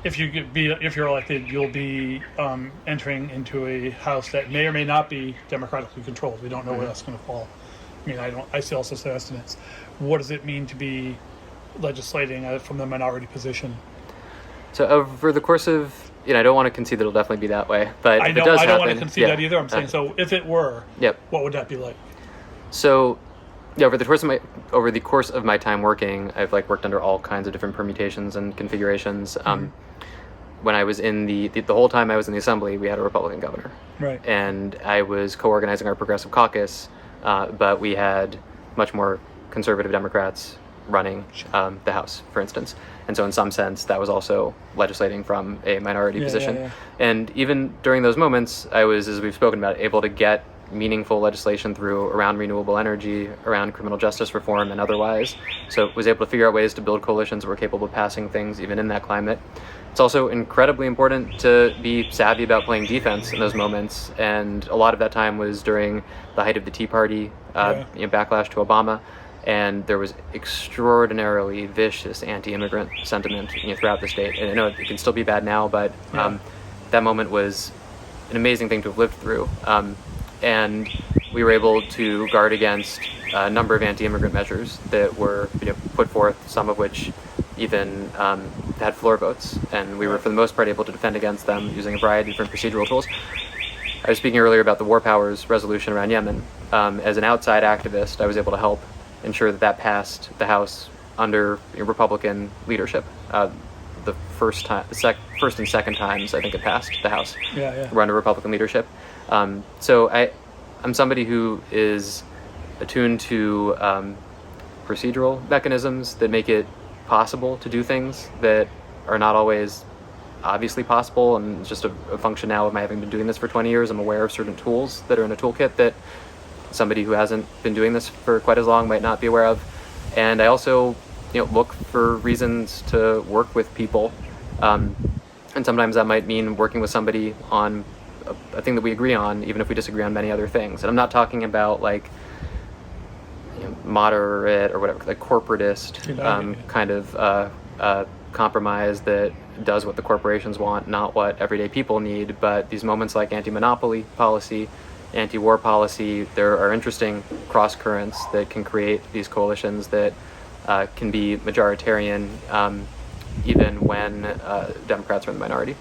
if you're elected, you'll be entering into a house that may or may not be democratically controlled. We don't know where that's going to fall. I mean, I see also say estimates. What does it mean to be legislating from the minority position? So over the course of, I don't want to concede that it'll definitely be that way, but if it does I don't happen, want to concede that either. I'm saying, so if it were, what would that be like? So, over the course of my time working, I've worked under all kinds of different permutations and configurations. When I was in the whole time I was in the Assembly, we had a Republican governor, right? And I was co-organizing our Progressive Caucus, but we had much more conservative Democrats running the House, for instance. And so in some sense, that was also legislating from a minority position. Yeah. And even during those moments, I was, as we've spoken about, able to get meaningful legislation through around renewable energy, around criminal justice reform, and otherwise. So was able to figure out ways to build coalitions that were capable of passing things even in that climate. It's also incredibly important to be savvy about playing defense in those moments. And a lot of that time was during the height of the Tea Party backlash to Obama. And there was extraordinarily vicious anti-immigrant sentiment throughout the state. And I know it can still be bad now, but that moment was an amazing thing to have lived through. And we were able to guard against a number of anti-immigrant measures that were put forth, some of which even had floor votes. And we were, for the most part, able to defend against them using a variety of different procedural tools. I was speaking earlier about the War Powers resolution around Yemen. As an outside activist, I was able to help ensure that passed the House under Republican leadership. The first and second times I think it passed the House were under Republican leadership. So I'm somebody who is attuned to procedural mechanisms that make it possible to do things that are not always obviously possible, and it's just a function now of my having been doing this for 20 years. I'm aware of certain tools that are in a toolkit that somebody who hasn't been doing this for quite as long might not be aware of. And I also look for reasons to work with people, and sometimes that might mean working with somebody on a thing that we agree on, even if we disagree on many other things. And I'm not talking about moderate or whatever, corporatist kind of compromise that does what the corporations want, not what everyday people need. But these moments like anti-monopoly policy, anti-war policy, there are interesting cross currents that can create these coalitions that can be majoritarian even when Democrats are in the minority.